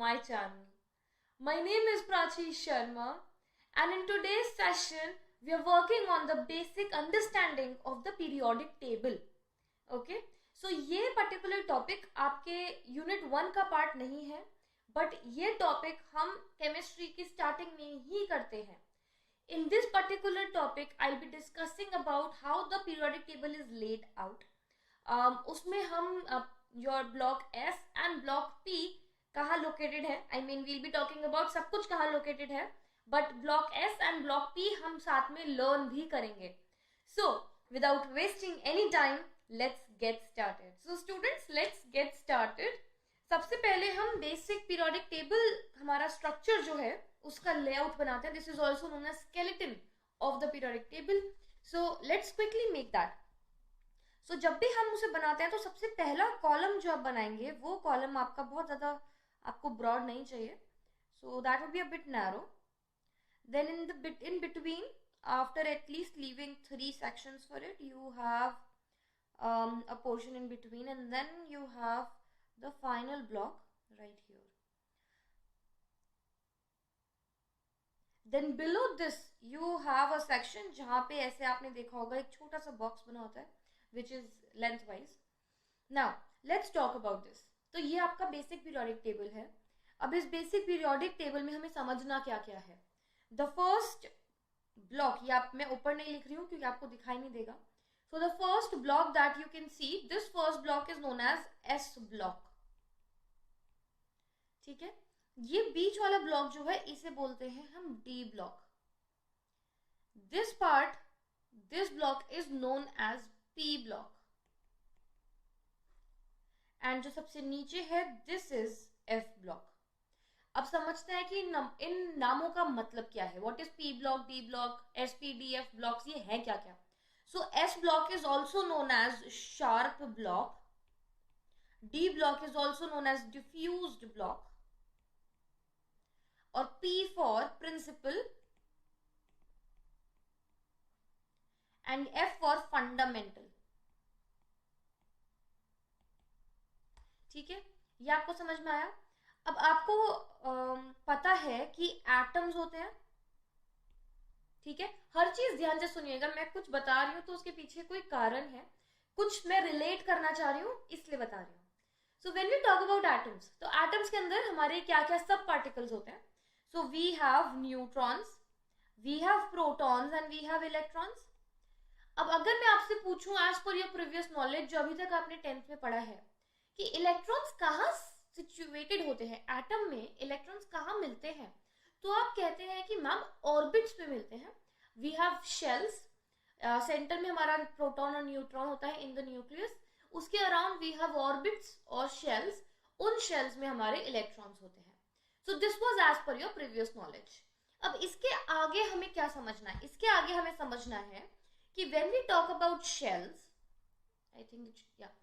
my channel. My name is Prachi Sharma, and in today's session we are working on the basic understanding of the periodic table. Okay, so ये particular topic आपके unit 1 का part नहीं है, but ये topic हम chemistry की starting में ही करते हैं. In this particular topic, I'll be discussing about how the periodic table is laid out. उसमें हम your block S and block P कहाँ located है. I mean we'll be talking about सब कुछ कहाँ located है, but block S and block P हम साथ में learn भी करेंगे. So without wasting any time, let's get started. So students, let's get started. सबसे पहले हम basic periodic table हमारा structure जो है उसका layout बनाते हैं. This is also known as skeleton of the periodic table. So let's quickly make that. So जब भी हम उसे बनाते हैं तो सबसे पहला कॉलम जो आप बनाएंगे वो कॉलम आपका बहुत ज़्यादा आपको ब्रॉड नहीं चाहिए. So that would be a bit narrow. Then in between, after at least leaving 3 sections for it, you have a portion in between, and then you have the final block right here. Then below this you have a section जहाँ पे ऐसे आपने देखा होगा एक छोटा सा box बना होता है which is lengthwise. Now let's talk about this. तो ये आपका basic periodic table है. अब इस basic periodic table में हमें समझना क्या क्या है. The first block, ये आप मैं ऊपर नहीं लिख रही हूँ क्योंकि आपको दिखाई नहीं देगा. So the first block that you can see, this first block is known as S block. ठीक है, ये बीच वाला ब्लॉक जो है इसे बोलते हैं हम D block. This part, this block is known as P block. And जो सबसे नीचे है दिस इज F block. अब समझते हैं कि इन नामों का मतलब क्या है. What is P block, D block, SP, D, F blocks, ये है क्या क्या. सो S block is also known as sharp block. D block is also known as diffused block. और P for principal and F for fundamental. ठीक है, ये आपको समझ में आया. अब आपको पता है कि एटम्स होते हैं. ठीक है, हर चीज ध्यान से सुनिएगा. मैं कुछ बता रही हूँ तो उसके पीछे कोई कारण है, कुछ मैं रिलेट करना चाह रही हूँ इसलिए बता रही हूँ. So when we talk about atoms, तो एटम्स के अंदर हमारे क्या क्या सब पार्टिकल्स होते हैं. So we have neutrons, we have protons and we have electrons. अब अगर मैं आपसे पूछूं as per your previous knowledge जो अभी तक आपने 10th में पढ़ा है कि इलेक्ट्रॉन्स कहाँ सिचुएटेड होते हैं, एटम में इलेक्ट्रॉन्स कहाँ मिलते हैं, तो आप कहते हैं कि मैम ऑर्बिट्स पे मिलते हैं. वी हैव शेल्स, सेंटर में हमारा प्रोटॉन और न्यूट्रॉन होता है इन द न्यूक्लियस. उसके अराउंड वी हैव ऑर्बिट्स और शेल्स, उन शेल्स में हमारे इलेक्ट्रॉन्स होते हैं. So this was as per your previous knowledge. अब इसके आगे हमें क्या समझना है, इसके आगे हमें समझना है कि when we talk about shells, I think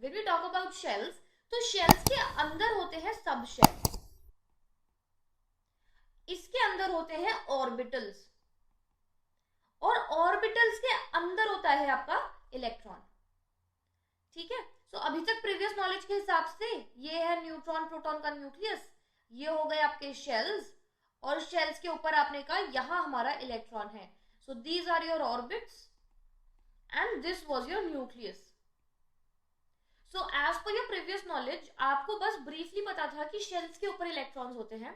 when we talk about shells, तो शेल्स के अंदर होते हैं सब शेल्स, इसके अंदर होते हैं ऑर्बिटल्स, और ऑर्बिटल्स के अंदर होता है आपका इलेक्ट्रॉन. ठीक है, सो अभी तक प्रीवियस नॉलेज के हिसाब से ये है न्यूट्रॉन प्रोटॉन का न्यूक्लियस, ये हो गए आपके शेल्स, और शेल्स के ऊपर आपने कहा यहां हमारा इलेक्ट्रॉन है. So these are your orbits and this was your nucleus. So as per your previous knowledge आपको बस ब्रीफली पता था कि शेल्स के ऊपर इलेक्ट्रॉन्स होते हैं,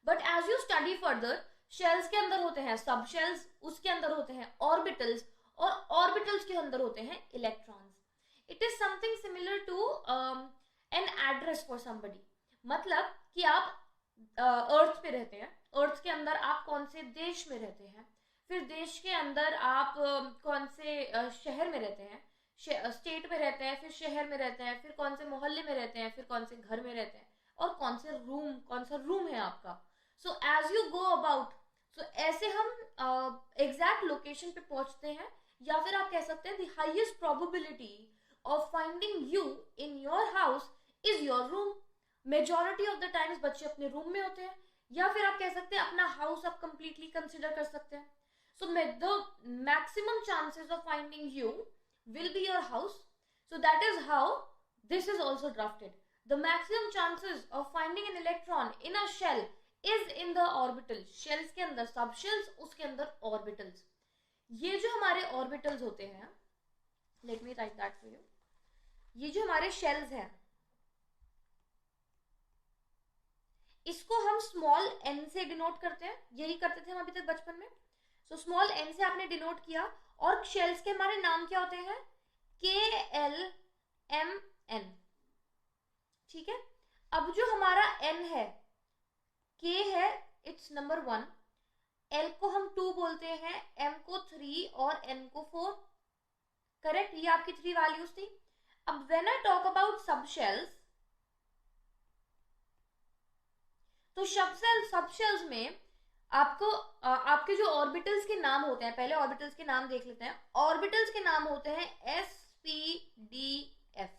but as you study further shells के अंदर होते हैं सब शेल्स, उसके अंदर होते हैं ऑर्बिटल्स, और ऑर्बिटल्स के अंदर होते हैं electrons. It is something similar to an address for somebody. मतलब कि आप अर्थ पे रहते हैं, अर्थ के अंदर आप कौन से देश में रहते हैं, फिर देश के अंदर आप कौन से शहर में रहते हैं, स्टेट में रहते हैं, फिर शहर में रहते हैं, फिर कौन से मोहल्ले में रहते हैं, फिर कौन से घर में रहते हैं, और कौन सा रूम है आपका. So as you go about, so ऐसे हम एग्जैक्ट लोकेशन पे पहुंचते हैं, या फिर आप कह सकते हैं the highest probability of finding you in your house is your room. Majority of the times बच्चे अपने रूम में होते हैं, या फिर आप कह सकते हैं अपना हाउस आप कंप्लीटली कंसिडर कर सकते हैं. So the maximum chances of finding you will be your house. So that is how this is also drafted. The maximum chances of finding an electron in a shell is in the orbital. Shells के अंदर सब shells, उसके अंदर orbitals. ये जो हमारे orbitals होते हैं, let me right that for you, ये जो हमारे शेल्स हैं इसको हम स्मॉल एन से डिनोट करते हैं, यही करते थे हम अभी तक बचपन में। सो स्मॉल एन से आपने डिनोट किया, और शेल्स के हमारे नाम क्या होते हैं, के एल एम एन। ठीक है, अब जो हमारा एन है, के है इट्स नंबर 1, एल को हम 2 बोलते हैं, एम को 3 और एन को 4। करेक्ट, ये आपकी 3 वैल्यूज थी। अब व्हेन आई टॉक अबाउट सब शेल्स, तो सब शेल्स में आपको आपके जो ऑर्बिटल्स के नाम होते हैं, पहले ऑर्बिटल्स के नाम देख लेते हैं। ऑर्बिटल्स के नाम होते हैं एस पी डी एफ।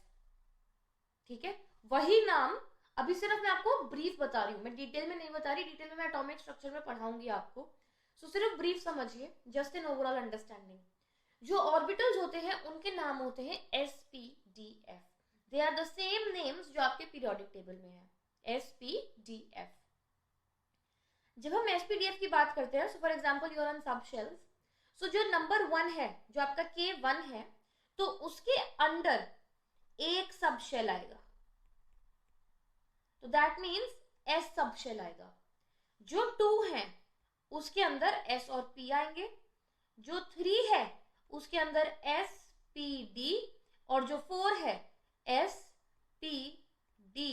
ठीक है, वही नाम, अभी सिर्फ मैं आपको ब्रीफ बता रही हूँ, मैं डिटेल में नहीं बता रही, डिटेल में मैं एटॉमिक स्ट्रक्चर में पढ़ाऊंगी आपको। सो सिर्फ ब्रीफ समझिए, जस्ट एन ओवरऑल अंडरस्टैंडिंग। जो ऑर्बिटल्स होते हैं उनके नाम होते हैं S P D F. They are the same names जो आपके पीरियोडिक टेबल में है, एस पी डी एफ। जब हम एसपीडीएफ की बात करते हैं, so for example your on sub shells, so जो नंबर 1 है, जो आपका K1 है, तो उसके अंडर एक सब शेल आएगा, तो that means S sub shell आएगा। जो 2 है उसके अंदर एस और पी आएंगे, जो 3 है उसके अंदर एस पी डी, और जो 4 है एस पी डी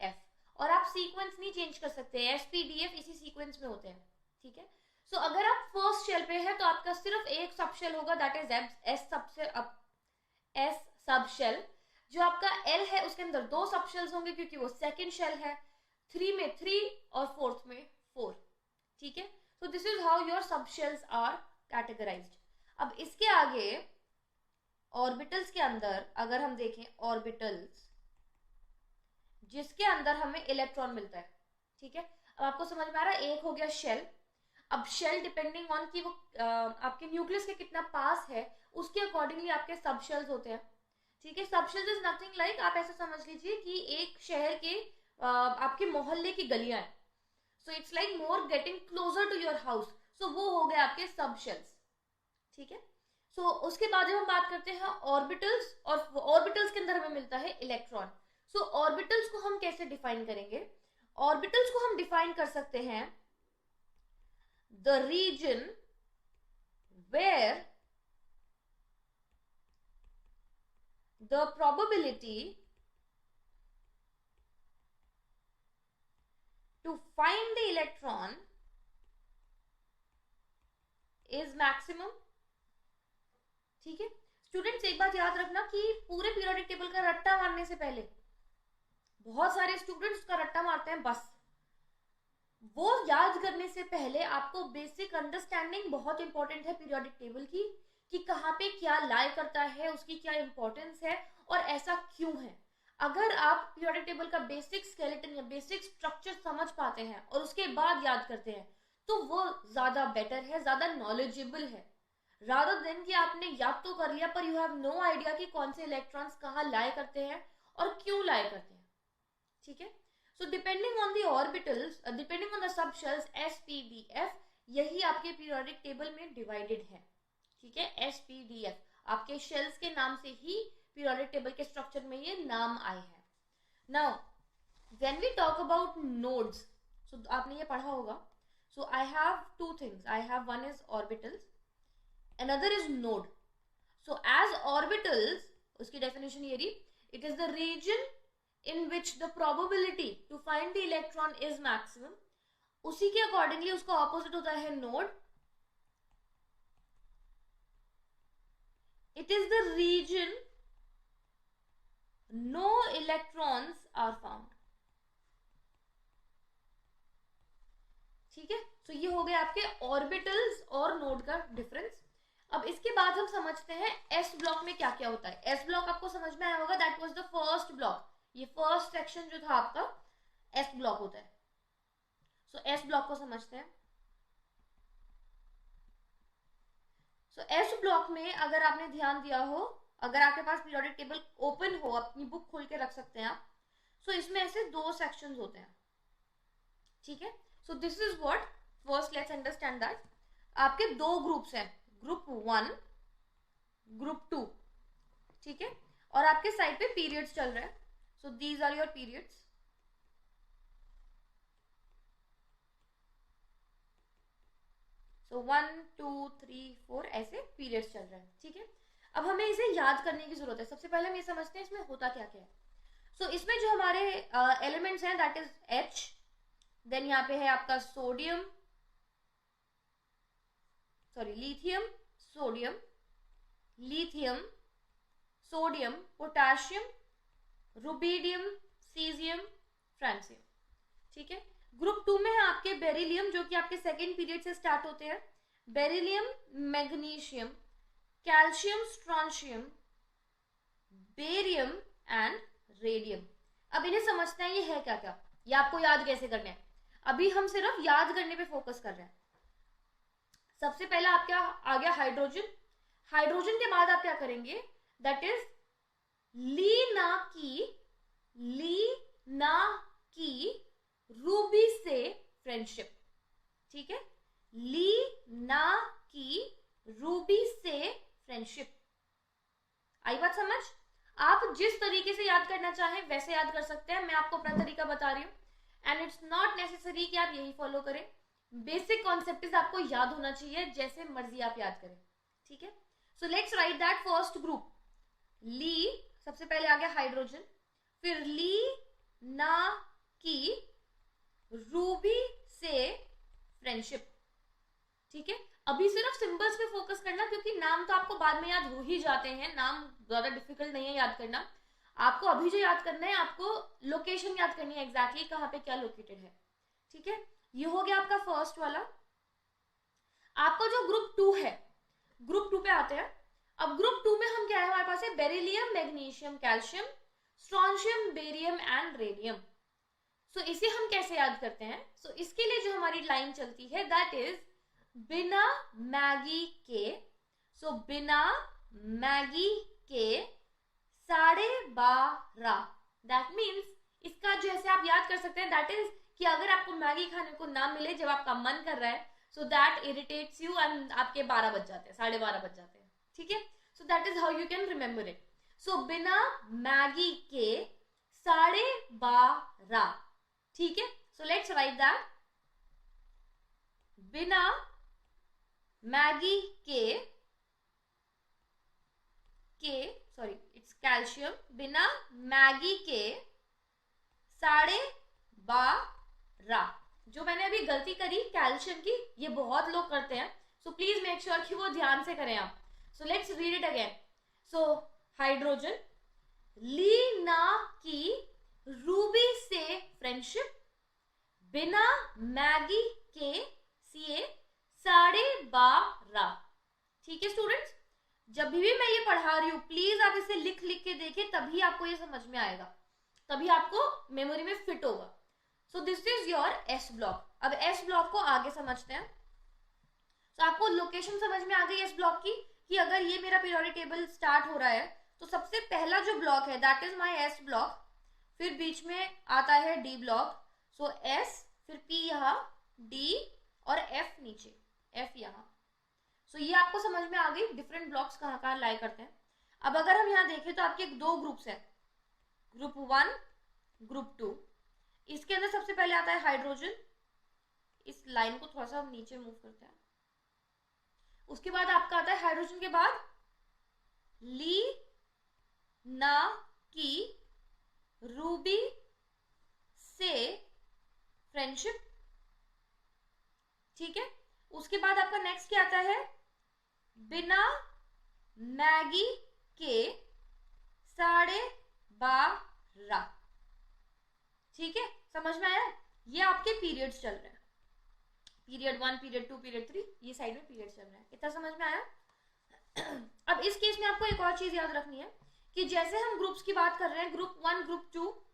एफ। और आप सीक्वेंस नहीं चेंज कर सकते, एसपीडीएफ इसी सीक्वेंस में होते हैं। ठीक है, सो अगर आप फर्स्ट शेल पे है तो आपका सिर्फ एक सब शेल होगा, that is S sub shell. जो आपका एल है उसके अंदर 2 सब शेल्स होंगे क्योंकि वो सेकंड शेल है, 3 में 3 और 4th में 4। ठीक है, so this is how your sub shells are categorised. अब इसके आगे ऑर्बिटल्स के अंदर अगर हम देखें, ऑर्बिटल्स जिसके अंदर हमें इलेक्ट्रॉन मिलता है। ठीक है, अब आपको समझ में आ रहा है, एक हो गया शेल। अब शेल डिपेंडिंग ऑन कि वो आपके न्यूक्लियस के कितना पास है, उसके अकॉर्डिंगली आपके सब शेल्स होते हैं। ठीक है, सब शेल्स इज नथिंग लाइक, आप ऐसा समझ लीजिए कि एक शहर के आपके मोहल्ले की गलियां हैं, so it's like more getting closer to your house, so वो हो गए आपके सब शेल्स। ठीक है, सो उसके बाद जब हम बात करते हैं ऑर्बिटल्स, और ऑर्बिटल्स के अंदर हमें मिलता है इलेक्ट्रॉन। सो ऑर्बिटल्स को हम कैसे डिफाइन करेंगे, ऑर्बिटल्स को हम डिफाइन कर सकते हैं the region where the probability to find the electron is maximum. ठीक है, स्टूडेंट्स एक बात याद रखना कि पूरे पीरियोडिक टेबल का रट्टा मारने से पहले बहुत सारे स्टूडेंट्स का रट्टा मारते हैं, बस वो याद करने से पहले आपको बेसिक अंडरस्टैंडिंग बहुत इंपॉर्टेंट है पीरियोडिक टेबल की, कि कहाँ पे क्या लाई करता है, उसकी क्या इंपॉर्टेंस है और ऐसा क्यों है। अगर आप पीरियोडिक टेबल का बेसिक स्केलेटन या बेसिक स्ट्रक्चर समझ पाते हैं और उसके बाद याद करते हैं, तो वो ज्यादा बेटर है, ज्यादा नॉलेजेबल है, रादर देन कि आपने याद तो कर लिया पर यू हैव नो आइडिया कि कौन से इलेक्ट्रॉन्स कहाँ लाई करते हैं और क्यों लाई करते हैं। ठीक है, so depending on the orbitals, depending on the sub shells, S P D F, यही आपके पीरियोडिक टेबल में डिवाइडेड है। ठीक है, एस पी डी एफ, आपके शेल्स के नाम से ही पीरियोडिक टेबल के स्ट्रक्चर में ये नाम आए हैं। Now when we talk about nodes, so आपने ये पढ़ा होगा, so I have 2 things, I have one is orbitals, another is node. So as orbitals, उसकी definition ये रही, it is the region in which the probability to find the electron is maximum. उसी के accordingly उसका opposite होता है node. It is the region no electrons are found. ठीक है, तो ये हो गए आपके ऑर्बिटल्स और नोड का डिफरेंस। अब इसके बाद हम समझते हैं एस ब्लॉक में क्या क्या होता है। एस ब्लॉक आपको समझ में आया होगा, that was the first block, ये फर्स्ट सेक्शन जो था आपका एस ब्लॉक होता है। सो एस ब्लॉक को समझते हैं। सो एस ब्लॉक में अगर आपने ध्यान दिया हो, अगर आपके पास पीरियोडिक टेबल ओपन हो, अपनी बुक खोल के रख सकते हैं आप। सो इसमें ऐसे 2 सेक्शंस होते हैं, ठीक है। So this is what, first let's understand that आपके 2 ग्रुप्स हैं, ग्रुप 1, ग्रुप 2, ठीक है। और आपके साइड पे पीरियड्स चल रहे हैं, so these are your periods. So 1 2 3 4 ऐसे पीरियड्स चल रहे हैं, ठीक है। अब हमें इसे याद करने की जरूरत है। सबसे पहले हम ये समझते हैं इसमें होता क्या क्या है। सो इसमें जो हमारे एलिमेंट्स हैं दैट इज H, देन यहाँ पे है आपका sodium, sorry lithium, sodium, lithium, sodium, potassium, rubidium, caesium, francium, ठीक है। ग्रुप 2 में है आपके बेरिलियम, जो कि आपके सेकेंड पीरियड से स्टार्ट होते हैं, beryllium, magnesium, calcium, strontium, barium and radium. अब इन्हें समझते हैं ये है क्या क्या, ये आपको याद कैसे करना है। अभी हम सिर्फ याद करने पे फोकस कर रहे हैं। सबसे पहला आप क्या आ गया, हाइड्रोजन। हाइड्रोजन के बाद आप क्या करेंगे, दैट इज ली ना की रूबी से फ्रेंडशिप, ठीक है। ली ना की रूबी से फ्रेंडशिप। आई बात समझ। आप जिस तरीके से याद करना चाहें वैसे याद कर सकते हैं, मैं आपको अपना तरीका बता रही हूँ, एंड इट्स नॉट नेसेसरी कि आप यही फॉलो करें। बेसिक कॉन्सेप्ट आपको याद होना चाहिए, जैसे मर्जी आप याद करें, ठीक है। So let's write that first group, Li, सबसे पहले आ गया हाइड्रोजन, फिर ली ना की रूबी से फ्रेंडशिप, ठीक है। अभी सिर्फ सिंबल्स पे फोकस करना, क्योंकि नाम तो आपको बाद में याद हो ही जाते हैं, नाम ज्यादा डिफिकल्ट नहीं है याद करना। आपको अभी जो याद करना है, आपको लोकेशन याद करनी है, एग्जैक्टली कहाँ पे क्या लोकेटेड है, ठीक है। ये हो गया आपका फर्स्ट वाला। आपका जो ग्रुप 2 है, ग्रुप 2 पे आते हैं। अब ग्रुप 2 में हम क्या है, हमारे पास है beryllium, magnesium, calcium, strontium, barium and radium. So इसे हम कैसे याद करते हैं, सो इसके लिए जो हमारी लाइन चलती है दैट इज बिना मैगी के, सो बिना मैगी के 12:30, दैट मीन्स इसका जो ऐसे आप याद कर सकते हैं, दैट इज कि अगर आपको मैगी खाने को ना मिले जब आपका मन कर रहा है, so that irritates you and आपके 12 बज जाते हैं, 12:30 बज जाते हैं, ठीक है। So that is how you can remember it. So बिना मैगी के 12:30, ठीक है। सो लेट्स राइट दैट, बिना मैगी के सॉरी इट्स कैल्शियम, बिना मैगी के 12:30। जो मैंने अभी गलती करी कैल्शियम की, ये बहुत लोग करते हैं, सो प्लीज मेक श्योर कि वो ध्यान से करें आप। So let's read it again. So hydrogen, Li ना की रूबी से फ्रेंडशिप, बिना मैगी के सीए 12:30, ठीक है स्टूडेंट्स। जब भी मैं ये पढ़ा रही हूं प्लीज आप इसे लिख लिख के देखें, तभी आपको ये समझ में आएगा, तभी आपको मेमोरी में फिट होगा। सो this is your S block. अब एस ब्लॉक को आगे समझते हैं। तो आपको लोकेशन समझ में आ गई एस ब्लॉक की, कि अगर ये मेरा पीरियोडिक टेबल स्टार्ट हो रहा है तो सबसे पहला जो ब्लॉक है that is my S block, फिर बीच में आता है डी ब्लॉक, सो एस, फिर पी यहाँ, डी और एफ नीचे, एफ यहाँ। सो ये आपको समझ में आ गई डिफरेंट ब्लॉक्स कहाँ कहाँ लाई करते हैं। अब अगर हम यहाँ देखें तो आपके 2 ग्रुप्स हैं, ग्रुप 1, ग्रुप 2। इसके अंदर सबसे पहले आता है हाइड्रोजन, इस लाइन को थोड़ा सा नीचे मूव करते हैं। उसके बाद आपका आता है हाइड्रोजन के बाद ली ना की रूबी से फ्रेंडशिप, ठीक है। उसके बाद आपका नेक्स्ट क्या आता है, बिना मैगी के 12:30, ठीक है। समझ में आया, ये आपके पीरियड्स चल रहे हैं, पीरियड 1, पीरियड 2, पीरियड 3, ये साइड में पीरियड चल रहा है। इतना समझ में आया। अब इस केस में आपको एक और चीज याद रखनी है कि जैसे हम ग्रुप्स की बात कर रहे हैं, ग्रुप 1, ग्रुप 2,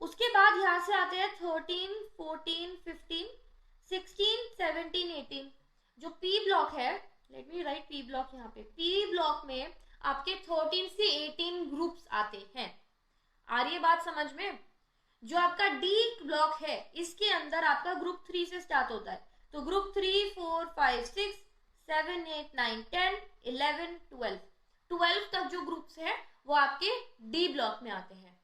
उसके बाद यहां से आते हैं 13, 14, 15, 16, 17, 18। जो पी ब्लॉक है, let me right P block यहाँ पे, पी ब्लॉक में आपके 13 से 18 ग्रुप्स आते हैं। आ रही है बात समझ में। जो आपका डी ब्लॉक है इसके अंदर आपका ग्रुप 3 से स्टार्ट होता है। तो ग्रुप 3, 4, 5, 6, 7, 8, 9, 10, 11, 12 तक जो ग्रुप्स है वो आपके डी ब्लॉक में आते हैं।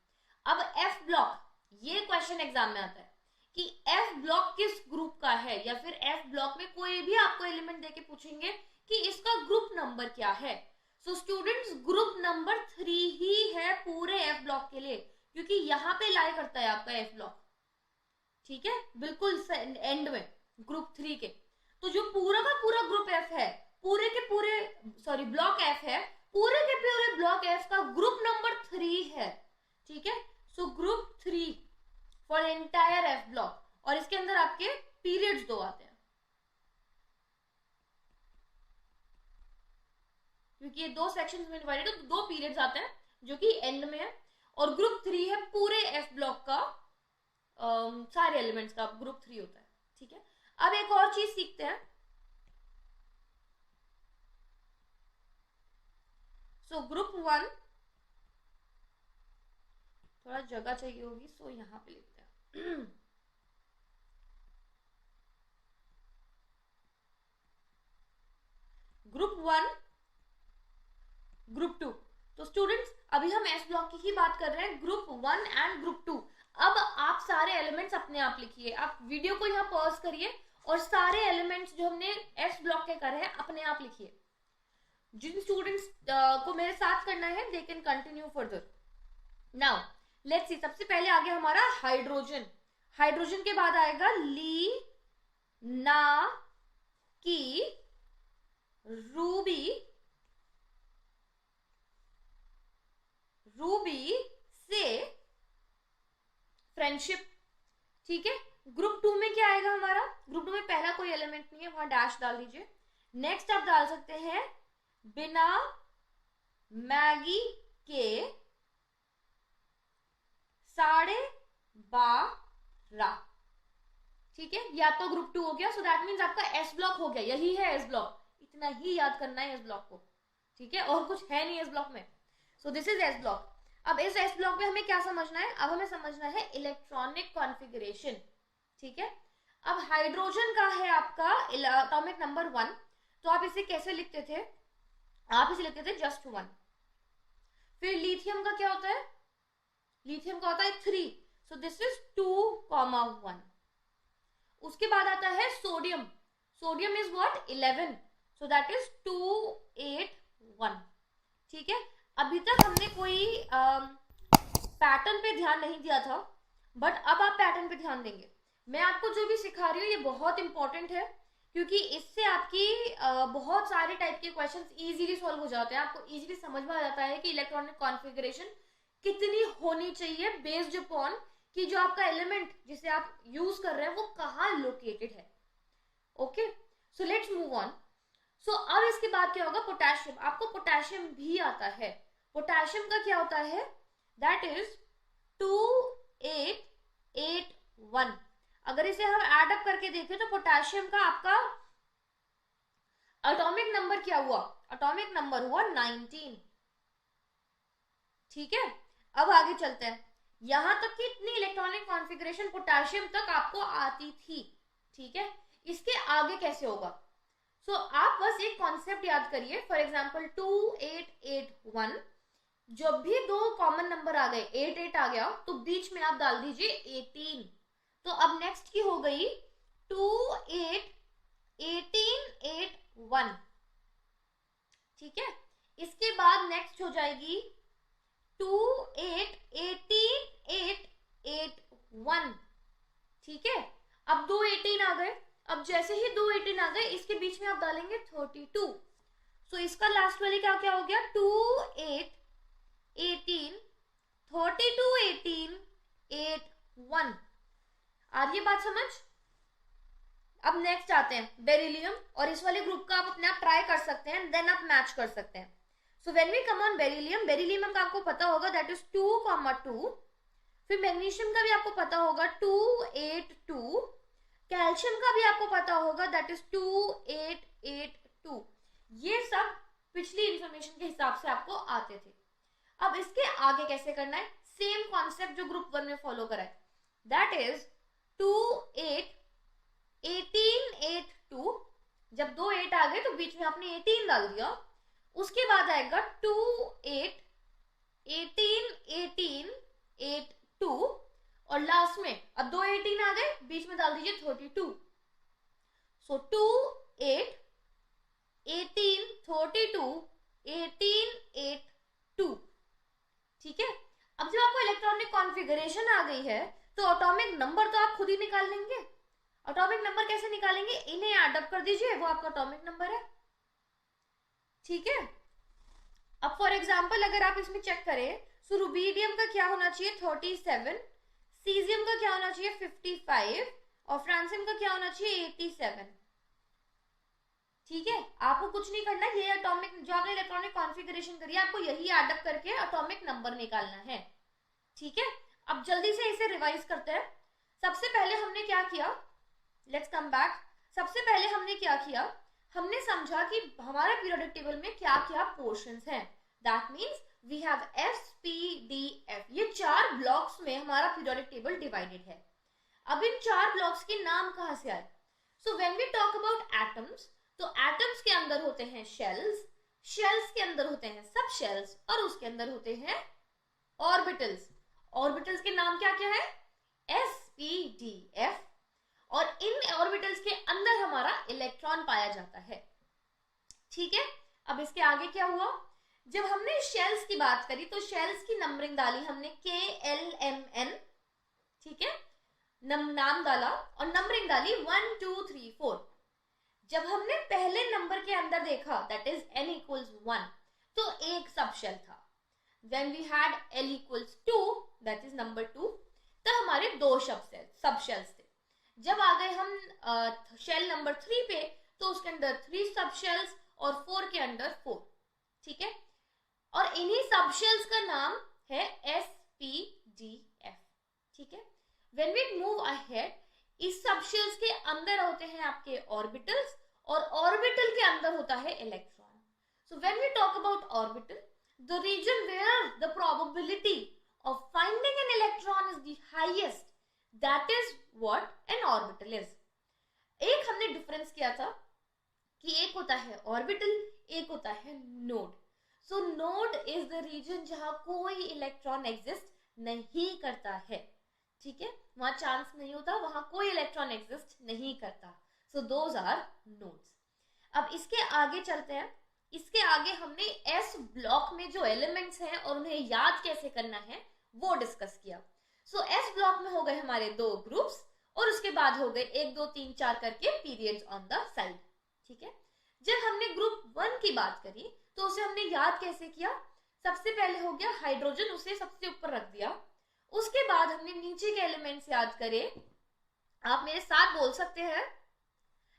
अब एफ ब्लॉक, ये क्वेश्चन एग्जाम में आता है कि एफ ब्लॉक किस ग्रुप का है, या फिर एफ ब्लॉक में कोई भी आपको एलिमेंट देके पूछेंगे कि इसका ग्रुप नंबर क्या है। सो स्टूडेंट्स, ग्रुप नंबर 3 ही है पूरे एफ ब्लॉक के लिए, क्योंकि यहाँ पे लाई करता है आपका एफ ब्लॉक, ठीक है, बिल्कुल एंड में ग्रुप 3 के। तो जो पूरा का पूरा ग्रुप एफ है, पूरे के पूरे सॉरी ब्लॉक एफ है, पूरे के पूरे ब्लॉक एफ का ग्रुप नंबर 3 है, ठीक है। So group 3 for entire F block, और इसके अंदर आपके पीरियड्स 2 आते हैं, क्योंकि ये 2 सेक्शंस में डिवाइडेड है, तो 2 पीरियड्स आते हैं जो कि एंड में है। और ग्रुप 3 है पूरे एफ ब्लॉक का, सारे एलिमेंट्स का ग्रुप 3 होता है, ठीक है। अब एक और चीज सीखते हैं। सो ग्रुप 1, थोड़ा जगह चाहिए होगी, सो यहां पे लिखते हैं ग्रुप 1, ग्रुप 2। तो स्टूडेंट्स, अभी हम एस ब्लॉक की ही बात कर रहे हैं, ग्रुप 1 एंड ग्रुप 2। अब आप सारे एलिमेंट्स अपने आप लिखिए, आप वीडियो को यहाँ पॉज करिए और सारे एलिमेंट्स जो हमने एस ब्लॉक के करे हैं अपने आप लिखिए। जिन स्टूडेंट्स को मेरे साथ करना है they can continue further. Now let's see, सबसे पहले आ गया हमारा हाइड्रोजन। हाइड्रोजन के बाद आएगा ली, ना, की, रूबी, रूबी से फ्रेंडशिप, ठीक है। ग्रुप 2 में क्या आएगा हमारा, ग्रुप 2 में पहला कोई एलिमेंट नहीं है, वहां डैश डाल दीजिए। नेक्स्ट आप डाल सकते हैं बिना, मैगी के, 12:30, ठीक है। ये आपका ग्रुप 2 हो गया। सो दैट मीन्स आपका एस ब्लॉक हो गया, यही है एस ब्लॉक, इतना ही याद करना है एस ब्लॉक को, ठीक है, और कुछ है नहीं एस ब्लॉक में। सो दिस इज एस ब्लॉक। अब इस एस ब्लॉक में हमें क्या समझना है, अब हमें समझना है इलेक्ट्रॉनिक कॉन्फ़िगरेशन, ठीक है। अब हाइड्रोजन का है आपका एटॉमिक नंबर 1, तो आप इसे कैसे लिखते थे, आप इसे लिखते थे जस्ट 1। फिर लिथियम का क्या होता है, लिथियम का होता है 3, सो दिस इज 2,1। उसके बाद आता है sodium, sodium is what 11, so that is 281, ठीक है। अभी तक हमने कोई पैटर्न पे ध्यान नहीं दिया था, बट अब आप पैटर्न पे ध्यान देंगे। मैं आपको जो भी सिखा रही हूँ ये बहुत इंपॉर्टेंट है, क्योंकि इससे आपकी बहुत सारे टाइप के क्वेश्चंस इजीली सॉल्व हो जाते हैं। आपको इजीली समझ में आ जाता है कि इलेक्ट्रॉनिक कॉन्फ़िगरेशन कितनी होनी चाहिए बेस्ड अपॉन कि जो आपका एलिमेंट जिसे आप यूज कर रहे हैं वो कहाँ लोकेटेड है। Okay, so let's move on. So अब इसके बाद क्या होगा, पोटेशियम। आपको पोटेशियम भी आता है। पोटेशियम का क्या होता है, दैट इज 2881। अगर इसे हम ऐड अप करके देखें तो पोटेशियम का आपका एटॉमिक नंबर क्या हुआ, एटॉमिक नंबर हुआ 19, ठीक है। अब आगे चलते हैं, यहां तक कि इतनी इलेक्ट्रॉनिक कॉन्फ़िगरेशन पोटेशियम तक आपको आती थी, ठीक है। इसके आगे कैसे होगा, सो आप बस एक कॉन्सेप्ट याद करिए। फॉर एग्जाम्पल 2881, जब भी 2 कॉमन नंबर आ गए, 88 आ गया, तो बीच में आप डाल दीजिए 18। तो अब नेक्स्ट की हो गई 2881, ठीक है। इसके बाद नेक्स्ट हो जाएगी 2881, ठीक है। अब 2 18 आ गए, अब जैसे ही 2 18 आ गए इसके बीच में आप डालेंगे 32। सो इसका लास्ट वाली क्या क्या हो गया, 2818, 3218, 81। आ रही है बात समझ। अब नेक्स्ट आते हैं बेरिलियम, और इस वाले ग्रुप का आप अपने आप ट्राई कर सकते हैं, देन आप मैच कर सकते हैं। So when we come on beryllium, beryllium का आपको पता होगा दैट इज 2,2। फिर मैग्नीशियम का भी आपको पता होगा 282, कैल्शियम का भी आपको पता होगा दैट इज 2882। ये सब पिछली इंफॉर्मेशन के हिसाब से आपको आते थे। अब इसके आगे कैसे करना है, सेम कॉन्सेप्ट जो ग्रुप 1 में फॉलो करा है। That is 2 8 18 8 2। जब 2 8 आ गए तो बीच में आपने 18 डाल दिया, उसके बाद आएगा 2 8 18 18 8 2 और लास्ट में अब 2 18 आ गए, बीच में डाल दीजिए 32। सो 2 8 18 32 18 8 2। ठीक है, अब जब आपको इलेक्ट्रॉनिक कॉन्फ़िगरेशन आ गई है तो एटॉमिक नंबर तो आप खुद ही निकाल लेंगे। एटॉमिक नंबर कैसे निकालेंगे, इन्हें ऐड अप कर दीजिए, वो आपका एटॉमिक नंबर है। ठीक है, अब फॉर एग्जांपल अगर आप इसमें चेक करें, सो रुबीडियम का क्या होना चाहिए 37, सीजियम का क्या होना चाहिए 55 और फ्रांसियम का क्या होना चाहिए 87। ठीक है, आपको कुछ नहीं करना, ये एटॉमिक जो आपने इलेक्ट्रॉनिक कॉन्फ़िगरेशन करी है आपको यही ऐड अप करके एटॉमिक नंबर निकालना है। ठीक है, अब जल्दी से इसे रिवाइज करते हैं। सबसे पहले हमने क्या किया, लेट्स कम बैक। सबसे पहले हमने क्या किया, हमने समझा कि हमारे पीरियोडिक टेबल में क्या क्या पोर्शंस हैं। That means we have S P D F, ये 4 ब्लॉक्स में हमारा पीरियोडिक टेबल डिवाइडेड है। अब इन 4 ब्लॉक्स के नाम कहां से आए, so when we talk about atoms, तो एटम्स के अंदर होते हैं शेल्स, शेल्स के अंदर होते हैं सब शेल्स और उसके अंदर होते हैं ऑर्बिटल्स। ऑर्बिटल्स के नाम क्या क्या है, एस पी डी एफ, और इन ऑर्बिटल्स के अंदर हमारा इलेक्ट्रॉन पाया जाता है। ठीक है, अब इसके आगे क्या हुआ, जब हमने शेल्स की बात करी तो शेल्स की नंबरिंग डाली हमने KLMN। ठीक है, नाम डाला और नंबरिंग डाली 1 2 3 4। जब हमने पहले नंबर के अंदर देखा दैट इज n equals 1, तो एक सब शेल था। When we had L equals 2, that is number 2, तो हमारे 2 सब शेल्स थे। जब आ गए हम शेल नंबर 3 पे तो उसके अंदर 3 सब शेल्स और 4 के अंदर 4। ठीक है, और इन्हीं सब शेल्स का नाम है SPDF। ठीक है, When we move ahead, इस सब शेल्स के अंदर होते हैं आपके ऑर्बिटल्स और ऑर्बिटल के अंदर होता है electron. So when we talk about orbital, the region where the probability of finding an electron is the highest, that is what an orbital is. एक हमने डिफरेंस किया था कि एक होता है ऑर्बिटल, एक होता है node. So node is the region जहां कोई इलेक्ट्रॉन एग्जिस्ट नहीं करता है। ठीक है, वहां चांस नहीं होता, वहां कोई इलेक्ट्रॉन एग्जिस्ट नहीं करता। So those are nodes. अब इसके आगे चलते हैं। इसके आगे हमने एस ब्लॉक में जो एलिमेंट्स हैं और उन्हें याद कैसे करना है वो डिस्कस किया। सो एस ब्लॉक में हो गए हमारे 2 ग्रुप्स और उसके बाद हो गए 1 2 3 4 करके पीरियड्स ऑन द साइड। ठीक है, जब हमने ग्रुप 1 की बात करी तो उसे हमने याद कैसे किया, सबसे पहले हो गया हाइड्रोजन, उसे सबसे ऊपर रख दिया। उसके बाद हमने नीचे के एलिमेंट्स याद करे, आप मेरे साथ बोल सकते हैं,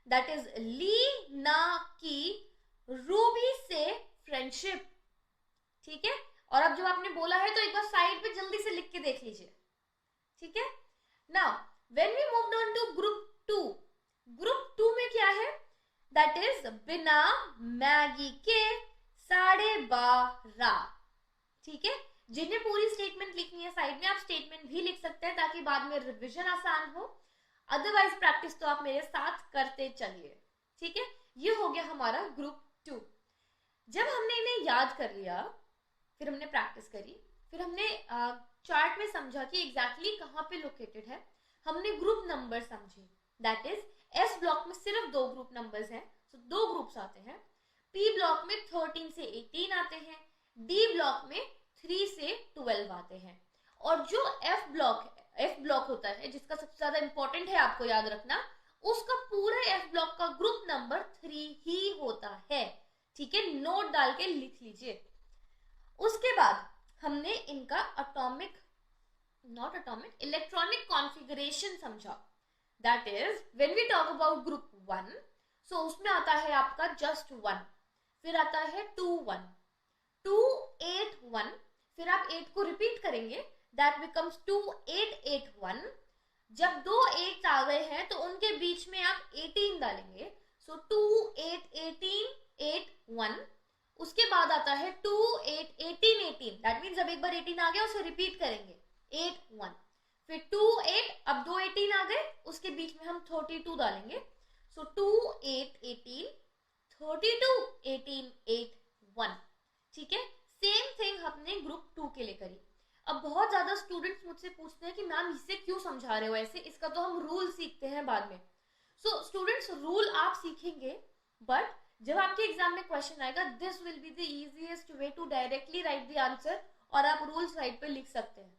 दैट इज ली ना की रूबी से फ्रेंडशिप। ठीक है, और अब जब आपने बोला है तो एक बार साइड पे जल्दी से लिख के देख लीजिए। ठीक है, now when we moved on to group 2, group 2 में क्या है, दैट इज बिना मैगी के 12:30। ठीक है, जिन्हें पूरी स्टेटमेंट लिखनी है साइड में आप स्टेटमेंट भी लिख सकते हैं ताकि बाद में रिवीजन आसान हो, अदरवाइज प्रैक्टिस तो आप मेरे साथ करते चलिए। ठीक है, ये हो गया हमारा ग्रुप 2। जब हमने इन्हें याद कर लिया, फिर हमने प्रैक्टिस करी, फिर हमने चार्ट में समझा कि एग्जैक्टली कहाँ पे लोकेटेड है, हमने ग्रुप नंबर समझे। दैट इज एस ब्लॉक में सिर्फ 2 ग्रुप नंबर्स हैं, तो 2 ग्रुप्स आते हैं। पी ब्लॉक में 13 से 18 आते हैं, डी ब्लॉक में 3 से 12 आते हैं, और जो एफ ब्लॉक होता है जिसका सबसे ज्यादा इंपॉर्टेंट है आपको याद रखना, उसका पूरा एफ ब्लॉक का ग्रुप नंबर 3 ही होता है। ठीक है, नोट डाल के लिख लीजिए। उसके बाद हमने इनका इलेक्ट्रॉनिक कॉन्फ़िगरेशन समझा। That is when we talk about group 1, so उसमें आता है आपका जस्ट 1, फिर आता है 2 1 2 8 1, फिर आप 8 को रिपीट करेंगे, दैट बिकम्स 2 8 8 1। जब 2 8 आ गए हैं तो उनके बीच में आप 18 डालेंगे, सो 2 8 18 8 1। उसके बाद आता है 2 8 18 18, दैट मीन्स जब एक बार 18 आ गया उसे रिपीट करेंगे 8 1, फिर 2 8, अब 2 18 आ गए, उसके बीच में हम 32 डालेंगे। सो 2 8 18, 32 18 8 1। ठीक है, सेम थिंग हमने ग्रुप 2 के लिए करी। अब बहुत ज्यादा स्टूडेंट्स मुझसे पूछते हैं कि मैम इसे क्यों समझा रहे हो ऐसे, इसका तो हम रूल सीखते हैं बाद में। सो स्टूडेंट्स, रूल आप सीखेंगे, बट जब आपके एग्जाम में क्वेश्चन आएगा, this will be the easiest way to directly write the answer, और आप रूल साइड पे लिख सकते हैं।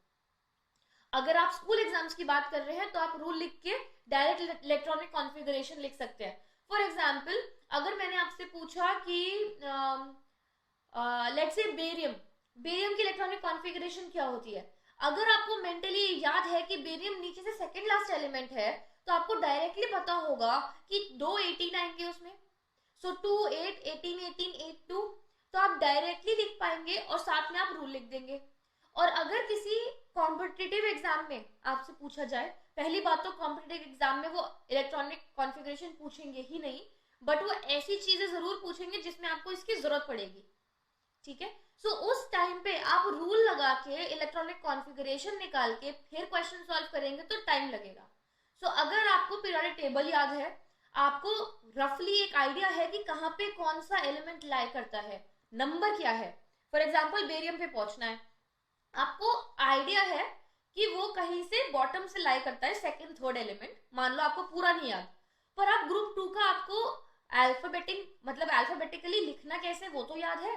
अगर आप स्कूल एग्जाम्स की बात कर रहे हैं तो आप रूल लिख के डायरेक्ट इलेक्ट्रॉनिक कॉन्फ़िगरेशन लिख सकते हैं। फॉर एग्जाम्पल, अगर मैंने आपसे पूछा कि लेट्स से बेरियम की इलेक्ट्रॉनिक कॉन्फ़िगरेशन क्या होती है, अगर आपको मेंटली याद है कि बेरियम नीचे से सेकंड लास्ट एलिमेंट है, तो आपको डायरेक्टली पता होगा कि 2 18 आएंगे उसमें। सो 2 8 18 18 8 2, तो आप डायरेक्टली लिख पाएंगे और साथ में आप रूल लिख देंगे। और अगर किसी कॉम्पिटिटिव एग्जाम में आपसे पूछा जाए, पहली बात तो कॉम्पिटिटिव एग्जाम में वो इलेक्ट्रॉनिक कॉन्फ़िगरेशन पूछेंगे ही नहीं, बट वो ऐसी चीजें जरूर पूछेंगे जिसमें आपको इसकी जरूरत पड़ेगी। ठीक है, सो उस टाइम पे आप रूल लगा के इलेक्ट्रॉनिक कॉन्फ़िगरेशन निकाल के फिर क्वेश्चन सॉल्व करेंगे तो टाइम लगेगा। सो अगर आपको पीरियोडिक टेबल याद है, आपको रफली एक आइडिया है कि कहाँ पे कौन सा एलिमेंट लाई करता है, नंबर क्या है। फॉर एग्जाम्पल, बेरियम पे पहुंचना है, आपको आइडिया है कि वो कहीं से बॉटम से लाई करता है, सेकंड थर्ड एलिमेंट, मान लो आपको पूरा नहीं याद, पर आप ग्रुप 2 का आपको अल्फाबेटिकली लिखना कैसे वो तो याद है।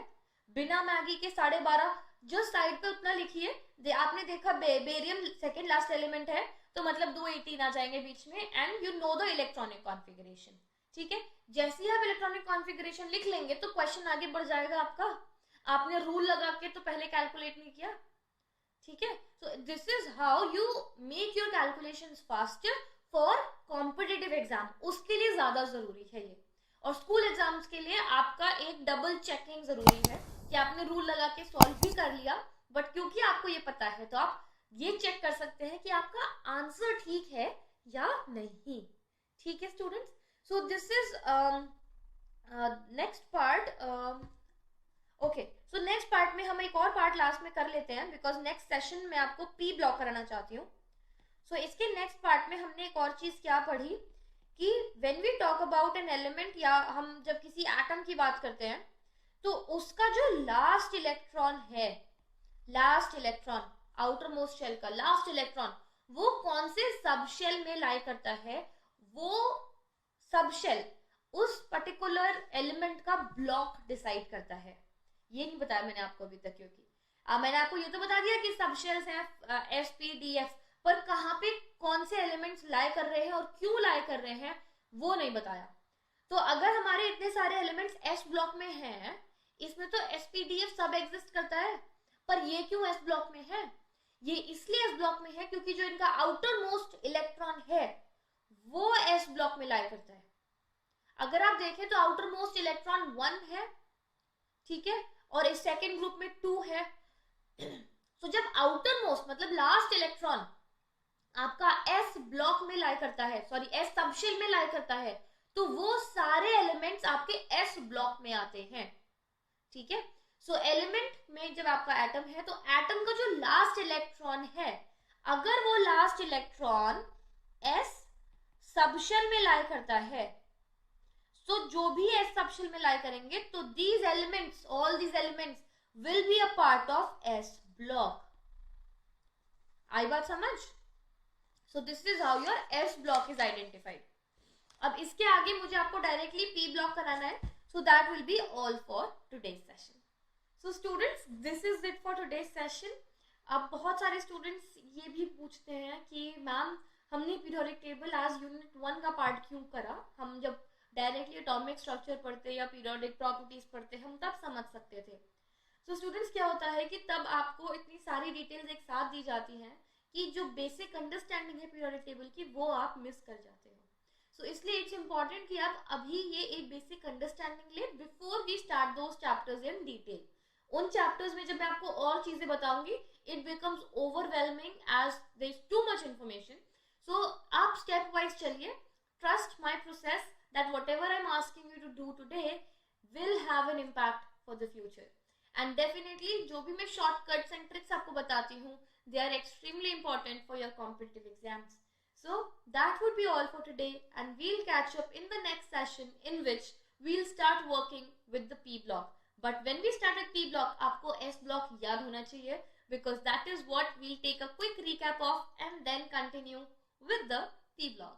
बिना मैगी के 12.5 जो साइड पे उतना लिखिए। आपने देखा बेरियम सेकंड लास्ट एलिमेंट है, तो मतलब 2 18 आ जाएंगे बीच में, and you know the electronic configuration. ठीक है, जैसे ही आप इलेक्ट्रॉनिक कॉन्फ़िगरेशन लिख लेंगे तो क्वेश्चन आगे बढ़ जाएगा आपका। आपने रूल लगा के तो पहले कैलकुलेट नहीं किया। ठीक है, so this is how you make your calculations faster for competitive exam, उसके लिए ज्यादा जरूरी है ये। और स्कूल एग्जाम्स के लिए आपका एक डबल चेकिंग जरूरी है कि आपने रूल लगा के सॉल्व भी कर लिया, बट क्योंकि आपको ये पता है तो आप ये चेक कर सकते हैं कि आपका आंसर ठीक है या नहीं। ठीक है students, so this is next part. Okay, so next part में हम एक और पार्ट लास्ट में कर लेते हैं, बिकॉज नेक्स्ट सेशन में आपको पी ब्लॉक कराना चाहती हूँ। सो इसके नेक्स्ट पार्ट में हमने एक और चीज क्या पढ़ी कि when we talk about an element, या हम जब किसी एटम की बात करते हैं, तो उसका जो लास्ट इलेक्ट्रॉन है, last electron outermost shell का लास्ट इलेक्ट्रॉन, वो कौन से सब शेल में लाई करता है, वो सब शेल उस पर्टिकुलर एलिमेंट का ब्लॉक डिसाइड करता है। ये नहीं बताया मैंने आपको अभी तक, क्योंकि मैंने आपको ये तो बता दिया कि सब शेल्स हैं एस पी डी एफ, पर कहाँ पे कौन से एलिमेंट्स लाई कर रहे हैं और क्यों लाई कर रहे हैं वो नहीं बताया। तो अगर हमारे इतने सारे एलिमेंट्स एस ब्लॉक में हैं, इसमें तो एसपीडीएफ सब एग्जिस्ट करता है, पर ये क्यों एस ब्लॉक में है? ये इसलिए एस ब्लॉक में है क्योंकि जो इनका आउटर मोस्ट इलेक्ट्रॉन है वो एस ब्लॉक में लाई करता है। अगर आप देखें तो आउटर मोस्ट इलेक्ट्रॉन 1 है, ठीक है, और इस सेकेंड ग्रुप में 2 है। तो जब आउटर मोस्ट मतलब लास्ट इलेक्ट्रॉन आपका एस ब्लॉक में लाई करता है, सॉरी एस सबशेल में लाई करता है, तो वो सारे एलिमेंट्स आपके एस ब्लॉक में आते हैं। ठीक है, सो एलिमेंट में जब आपका एटम है तो एटम का जो लास्ट इलेक्ट्रॉन है, अगर वो लास्ट इलेक्ट्रॉन एस सबशेल में लाई करता है, तो जो भी एस सबशेल में लाई करेंगे तो these elements, all these elements will be a part of S block. आई बात समझ? So this is how your S block is identified. अब इसके आगे मुझे आपको डायरेक्टली पी ब्लॉक कराना है, so that will be all for today's session. So students, this is it for today's session. अब बहुत सारे स्टूडेंट्स ये भी पूछते हैं कि मैम हमने पीरियोडिक टेबल एज यूनिट 1 का पार्ट क्यों करा, हम जब डायरेक्टली एटॉमिक स्ट्रक्चर पढ़ते या पीरियोडिक प्रॉपर्टीज पढ़ते हम तब समझ सकते थे। सो स्टूडेंट्स, क्या होता है कि तब आपको इतनी सारी डिटेल्स एक साथ दी जाती हैं कि जो बेसिक अंडरस्टैंडिंग है पीरियोडिक टेबल की वो आप मिस कर जाते हो। सो इसलिए इट्स इंपॉर्टेंट कि आप अभी ये एक बेसिक अंडरस्टैंडिंग ले before we start those chapters in detail. उन चैप्टर्स में जब मैं आपको और चीजें बताऊंगी it becomes overwhelming as there is too much information. So आप स्टेप वाइज चलिए, trust my process that whatever I am asking you to do today will have an impact for the future. And definitely जो भी मैं shortcuts and tricks आपको बताती हूँ, they are extremely important for your competitive exams. So that would be all for today, and we'll catch up in the next session in which we'll start working with the P block. But when we start with P block, आपको S block याद होना चाहिए, because that is what we'll take a quick recap of and then continue with the P block.